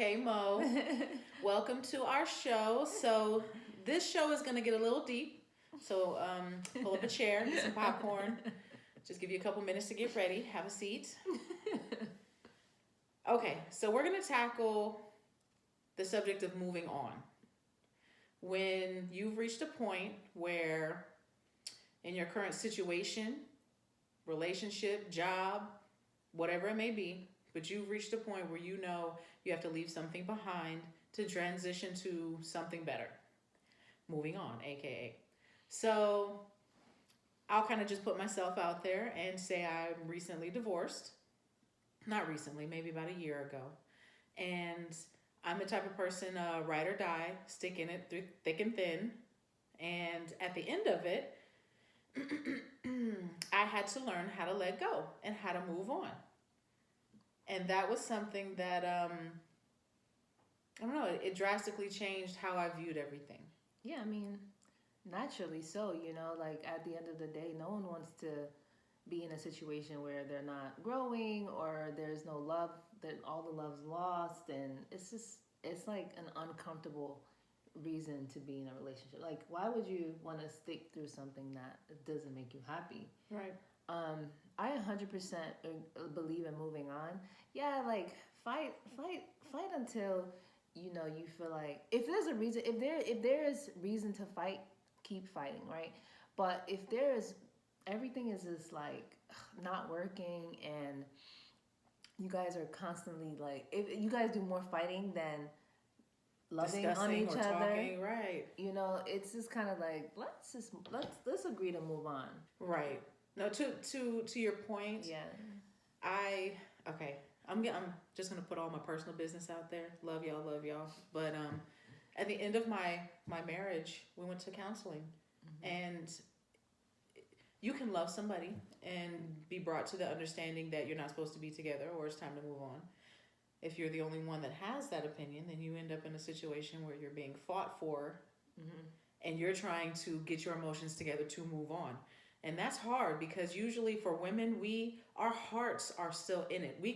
Mo. Welcome to our show. So this show is going to get a little deep. So pull up a chair, get some popcorn. Just give you a couple minutes to get ready. Have a seat. Okay, so we're going to tackle the subject of moving on. When you've reached a point where in your current situation, relationship, job, whatever it may be, but you've reached a point where you know you have to leave something behind to transition to something better. Moving on, aka. So I'll kind of just put myself out there and say I'm recently divorced. Not recently, maybe about a year ago. And I'm the type of person, ride or die, stick in it through thick and thin. And at the end of it, I had to learn how to let go and how to move on. And that was something that, I don't know, it drastically changed how I viewed everything. Yeah, I mean, naturally so, like at the end of the day, no one wants to be in a situation where they're not growing or there's no love, that all the love's lost. And it's like an uncomfortable reason to be in a relationship. Like, why would you want to stick through something that doesn't make you happy? Right. I 100% believe in moving on. Yeah, like fight until you feel like if there's a reason, if there is reason to fight, keep fighting, right? But if everything is just like not working and you guys are constantly like, if you guys do more fighting than loving on each other, talking, right? It's just kind of like let's agree to move on, right? No, to your point. Yeah. I'm just gonna put all my personal business out there. Love y'all. But at the end of my marriage, we went to counseling, and you can love somebody and be brought to the understanding that you're not supposed to be together or it's time to move on. If you're the only one that has that opinion, then you end up in a situation where you're being fought for, and you're trying to get your emotions together to move on. And that's hard because usually for women, our hearts are still in it. We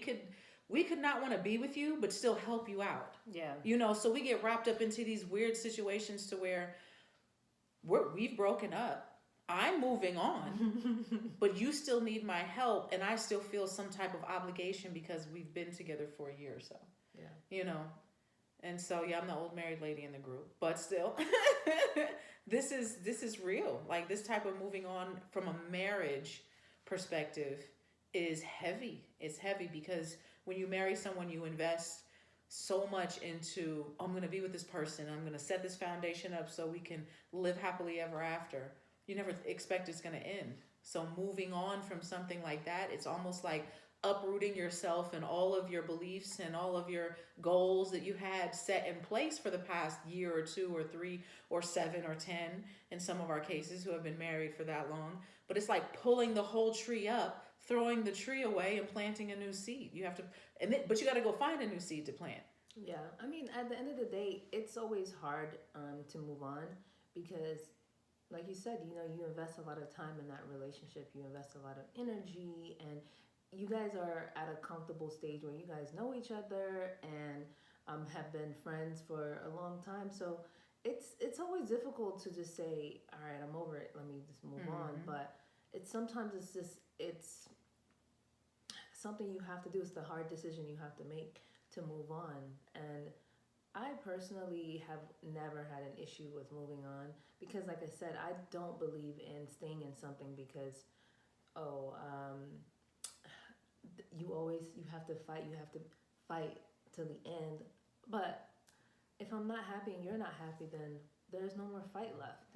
could not want to be with you, but still help you out. Yeah. So we get wrapped up into these weird situations to where we've broken up. I'm moving on, but you still need my help, and I still feel some type of obligation because we've been together for a year or so. Yeah. And so I'm the old married lady in the group, but still, this is real. Like, this type of moving on from a marriage perspective is heavy. It's heavy because when you marry someone, you invest so much into, I'm going to be with this person. I'm going to set this foundation up so we can live happily ever after. You never expect it's going to end. So moving on from something like that, it's almost like uprooting yourself and all of your beliefs and all of your goals that you had set in place for the past year or 2 or 3 or 7 or 10 in some of our cases who have been married for that long. But it's like pulling the whole tree up, throwing the tree away and planting a new seed. You have to, but you got to go find a new seed to plant. Yeah, I mean, at the end of the day, it's always hard to move on because, like you said, you invest a lot of time in that relationship. You invest a lot of energy, and you guys are at a comfortable stage where you guys know each other and have been friends for a long time. So it's always difficult to just say, all right, I'm over it. Let me just move on. But it's something you have to do. It's the hard decision you have to make to move on. And I personally have never had an issue with moving on because, like I said, I don't believe in staying in something because, you have to fight till the end. But if I'm not happy and you're not happy, then there's no more fight left,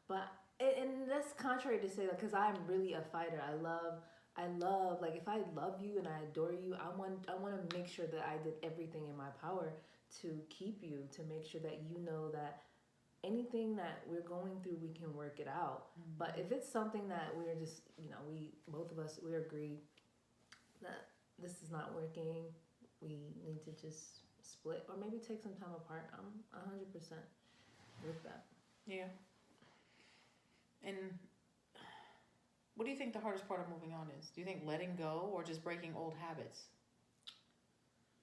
But and that's contrary to say that, because I'm really a fighter. I love, like, if I love you and I adore you, I want to make sure that I did everything in my power to keep you, to make sure that you know that anything that we're going through, we can work it out. But if it's something that we're just, we both of us, we agree that this is not working, we need to just split or maybe take some time apart. I'm 100% with that. Yeah. And what do you think the hardest part of moving on is? Do you think letting go or just breaking old habits?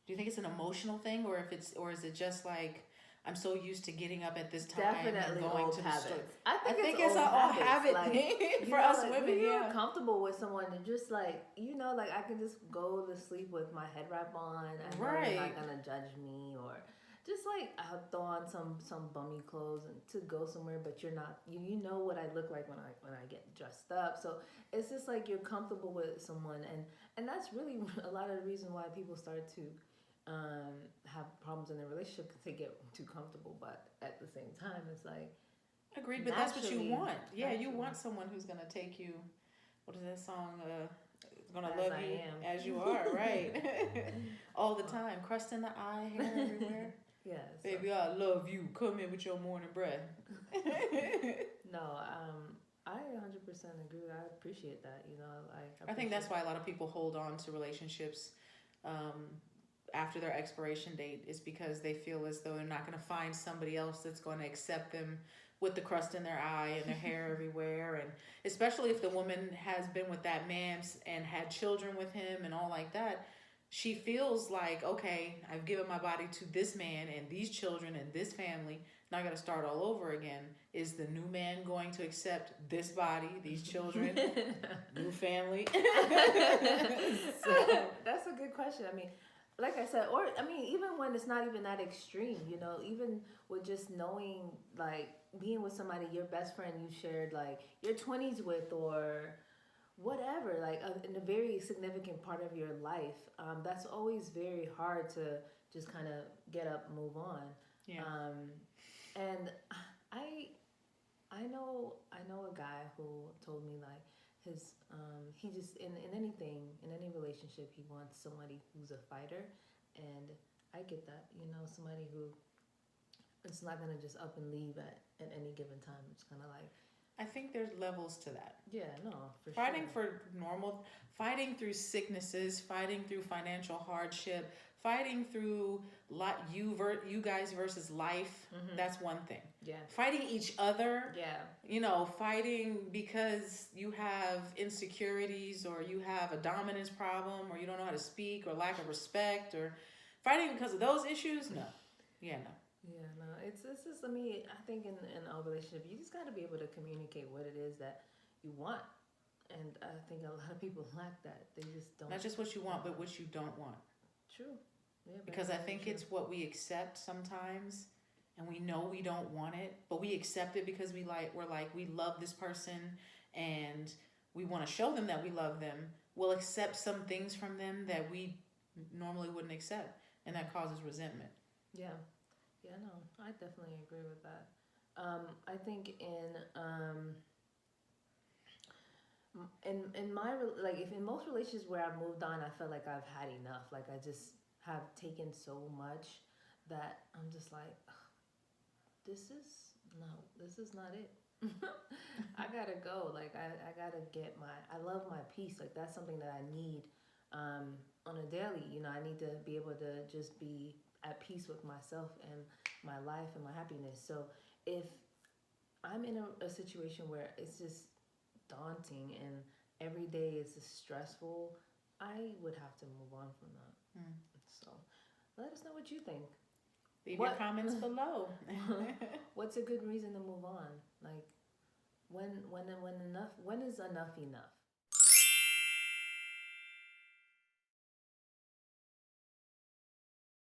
Do you think it's an emotional thing, or is it just like I'm so used to getting up at this time Definitely and going old to the habits. store? I think it's old an old habits. habit Like, thing you for know, us like, women. when you're Yeah. comfortable with someone, and just like, you know, like I can just go to sleep with my head wrap on. I know you're Right. not gonna judge me, or just like I'll throw on some bummy clothes and to go somewhere, but you're not. You know what I look like when I get dressed up. So it's just like you're comfortable with someone, and that's really a lot of the reason why people start to have problems in their relationship, because they get too comfortable. But at the same time, it's like Agreed, but that's what you naturally, want. Yeah, you naturally, want someone who's gonna take you. What is that song? Gonna as love I you am. as you are, right? All the time, crust in the eye, hair everywhere. Yeah, so, Baby, I love you. Come in with your morning breath. no, I 100% agree. I appreciate that. You know, I think that's why a lot of people hold on to relationships after their expiration date, is because they feel as though they're not going to find somebody else that's going to accept them with the crust in their eye and their hair everywhere. And especially if the woman has been with that man and had children with him and all like that, she feels like, okay, I've given my body to this man and these children and this family. Now I got to start all over again. Is the new man going to accept this body, these children, new family? So, that's a good question. I mean, like I said, or I mean, even when it's not even that extreme, you know, even with just knowing, like being with somebody, your best friend you shared like your 20s with, or whatever, like in a very significant part of your life, that's always very hard to just kind of get up and move on. Yeah. And I know a guy who told me like his he just in anything, in any relationship, he wants somebody who's a fighter. And I get that, you know, somebody who it's not gonna just up and leave at any given time. It's kind of like, I think there's levels to that. yeah, no, for Fighting sure. fighting through sicknesses, fighting through financial hardship, fighting through you guys versus life. Mm-hmm. That's one thing. Yeah. Fighting each other. Yeah. You know, fighting because you have insecurities, or you have a dominance problem, or you don't know how to speak, or lack of respect, or fighting because of those issues. No. Yeah, no. Yeah, no, it's just, I mean, I think in a relationship, you just got to be able to communicate what it is that you want. And I think a lot of people lack that. They just don't. Not just what you want, but what you don't want. True. Yeah, Because I think it's what we accept sometimes, and we know we don't want it, but we accept it because we love this person, and we want to show them that we love them. We'll accept some things from them that we normally wouldn't accept, and that causes resentment. Yeah. Yeah, no, I definitely agree with that. I think in my like, if in most relationships where I've moved on, I feel like I've had enough. Like I just have taken so much that I'm just like, this is not it. I gotta go. Like I gotta get I love my peace. Like that's something that I need on a daily. You know, I need to be able to just be at peace with myself and my life and my happiness. So if I'm in a situation where it's just daunting and every day is just stressful, I would have to move on from that. So let us know what you think. Leave your comments below. What's a good reason to move on? Like when is enough enough?